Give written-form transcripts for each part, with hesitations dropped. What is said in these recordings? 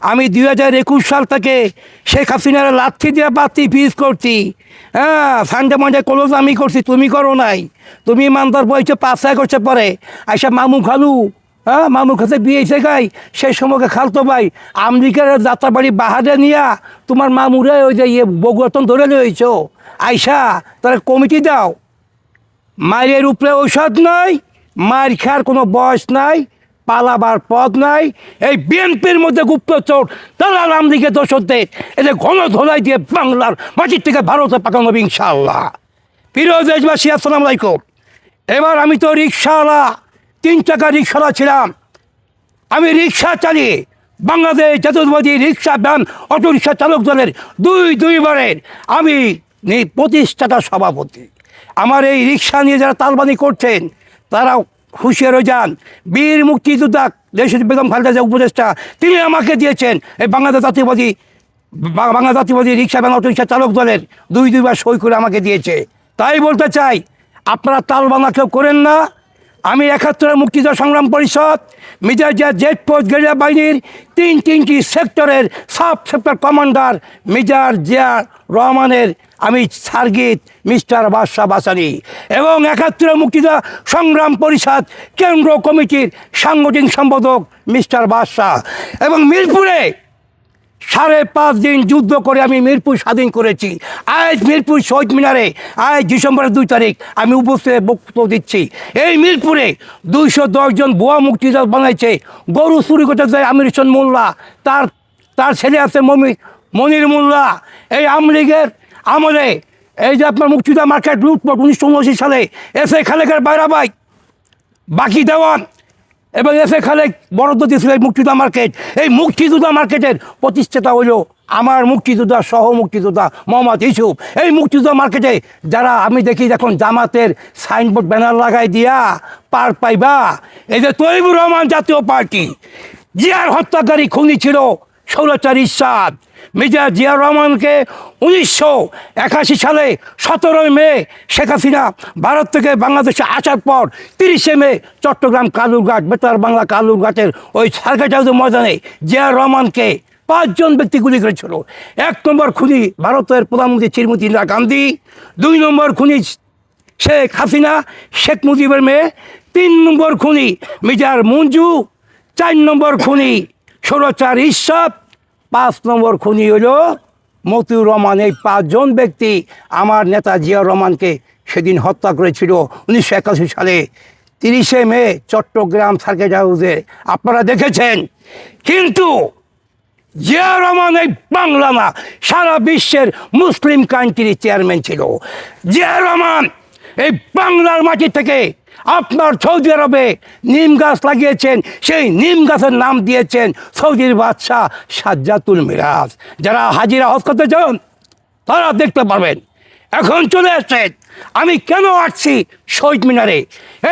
আমি 2021 সাল থেকে শেখ হাসিনার লাথি দিয়ে পাতি পিস করছি। হ্যাঁ, সানডে মানডে ক্লোজ আমি করছি, তুমি করো নাই। তুমি মানদার বইছে 5 করছে পরে আইসা মামু খালু, হ্যাঁ মামুর কাছে বিয়ে শেখাই। সেই সময়কে খালতো ভাই আমেরিকার যাত্রা বাড়ি বাহারে নিয়া তোমার মামুরে ওই যে বগুয়াতন ধরে লইছ আইসা তারা কমিটি দাও। মায়ের উপরে ঔষধ নাই, মায়ের খাওয়ার কোনো বয়স নাই, পালাবার পথ নাই। এই বিএনপির মধ্যে গুপ্তচর তারা আমদিকে দোষদের এদের ঘন ধোলাই দিয়ে বাংলার মাটির থেকে ভারতে পাঠানো হবে ইনশাআল্লাহ। প্রিয় দেশবাসী, আসসালামু আলাইকুম। এবার আমি তো রিক্সাওয়ালা, 3 টাকা রিক্সাওয়ালা ছিলাম। আমি রিক্সা চালিয়ে বাংলাদেশ জাতীয়তাবাদী রিক্সা ভ্যান অটো রিক্সা চালক দলের দুইবারের আমি প্রতিষ্ঠাতা সভাপতি। আমার এই রিক্সা নিয়ে যারা তালবানি করছেন তারা হুঁশিয়ার হয়ে যান। বীর মুক্তিযোদ্ধা দেশের বেগম খালেদা জিয়া উপদেষ্টা তিনি আমাকে দিয়েছেন এই Bangladesh জাতীয়বাদী rickshaw van auto rickshaw চালক দলের দুইবার সই করে আমাকে দিয়েছে। তাই বলতে চাই, আপনারা তালবানা কেউ করেন না। আমি 71 মুক্তিযোদ্ধা সংগ্রাম পরিষদ major Zia Z force guerrilla বাহিনীর তিনটি সেক্টরের sub sector commander major Zia রহমানের আমি সার্গিত মিস্টার বাদশা বাসানি এবং 71 মুক্তিযোদ্ধা সংগ্রাম পরিষদ কেন্দ্র কমিটির সাংগঠনিক সম্পাদক মিস্টার বাদশা এবং মিরপুরে 5.5 দিন যুদ্ধ করে আমি মিরপুর স্বাধীন করেছি। আজ মিরপুর শহীদ মিনারে আজ ডিসেম্বরের 2 তারিখ আমি উপস্থিত বক্তব্য দিচ্ছি। এই মিরপুরে 210 জন ভুয়া মুক্তিযোদ্ধা বানাইছে। গরু চুরি করতে যায় আমির হোসেন মোল্লা, তার ছেলে আছে মনির মোল্লা। এই আওয়ামী লীগের আমলে এই যে আপনার মুক্তিযোদ্ধা মার্কেট লুটপাট 1979 সালে এসে খালেকের বাইরাবাই বাকি দেওয়ান এবং এসে খালেক বরাদ্দ দিয়েছিল এই মুক্তিযোদ্ধা মার্কেট। এই মুক্তিযোদ্ধা মার্কেটের প্রতিষ্ঠাতা হইল আমার মুক্তিযোদ্ধা সহ মুক্তিযোদ্ধা মোহাম্মদ ইউসুফ। এই মুক্তিযোদ্ধা মার্কেটে যারা আমি দেখি এখন জামাতের সাইনবোর্ড ব্যানার লাগাই দিয়া পার পাইবা, এই যে তৈবুর রহমান জাতীয় পার্টি জিয়ার হত্যাকারী খুনি ছিল স্বৈরাচারী ইরশাদ। মেজর জিয়া রহমানকে 1981 সালে 17 মে শেখ হাসিনা ভারত থেকে বাংলাদেশে আসার পর 30 মে চট্টগ্রাম কালুরঘাট বেতার বাংলা কালুরঘাটের ওই সার্কাস ময়দানে জিয়া রহমানকে 5 জন ব্যক্তি গুলি করেছিল। 1 নম্বর খুনি ভারতের প্রধানমন্ত্রী শ্রীমতী ইন্দিরা গান্ধী, 2 নম্বর খুনি শেখ হাসিনা শেখ মুজিবের মেয়ে, 3 নম্বর খুনি মেজর মঞ্জু, 4 নম্বর খুনি স্বৈরাচারী ইরশাদ, 5 নম্বর খুনি হলো মতিউর রহমান। এই 5 জন ব্যক্তি আমার নেতা জিয়া রহমানকে সেদিন হত্যা করেছিল 1981 সালে 30 মে চট্টগ্রাম সার্কিট হাউসে, আপনারা দেখেছেন। কিন্তু জিয়া রহমান এই বাংলা না সারা বিশ্বের মুসলিম কান্ট্রির চেয়ারম্যান ছিল। জিয়া রহমান এই বাংলার মাটি থেকে আপনার সৌদি আরবে নিম গাছ লাগিয়েছেন, সেই নিম গাছের নাম দিয়েছেন সৌদির বাদশাহ সাজ্জাতুল মিরাজ। যারা হাজিরা হজ করতে চান তারা দেখতে পারবেন। এখন চলে আসছেন আমি কেন আসছি শহীদ মিনারে।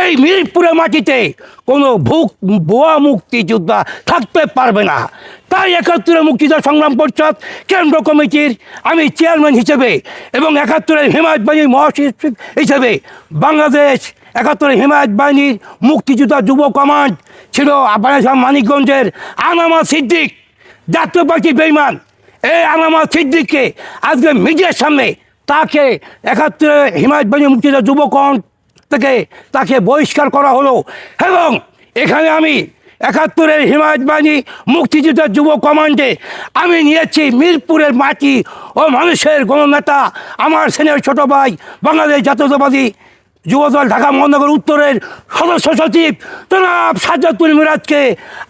এই মিরপুরের মাটিতে কোনো ভুয়া মুক্তিযোদ্ধা থাকতে পারবে না। তাই 71 মুক্তিযোদ্ধা সংগ্রাম পরিষদ কেন্দ্র কমিটির আমি চেয়ারম্যান হিসেবে এবং 71 হিমায়ত বাহিনীর মহাসচিব হিসেবে বাংলাদেশ 71 হিমায়ত বাহিনীর মুক্তিযোদ্ধা যুব কমান্ড ছিল আফগানিস্তান মানিকগঞ্জের আনামা সিদ্দিক, জাতীয় পার্টি বেঈমান। এই আনামা সিদ্দিককে আজকে মিডিয়ার সামনে তাকে 71 হিমায়ত বাহিনী মুক্তিযোদ্ধা যুব কমান্ড থেকে তাকে বহিষ্কার করা হলো। এবং এখানে আমি 71 হিমায়ত বাহিনী মুক্তিযোদ্ধা যুব কমান্ডে আমি নিয়েছি মিরপুরের মাটি ও মানুষের গণনেতা আমার সেনের ছোট ভাই বাংলাদেশ জাতীয়তাবাদী যুবদল ঢাকা মহানগর উত্তরের সদস্য সচিব জনাব সাজ্জাতুল মিরাজকে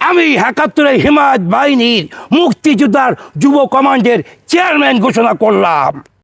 আমি 71 হিমায়ত বাহিনীর মুক্তিযোদ্ধার যুব কমান্ডের চেয়ারম্যান ঘোষণা করলাম।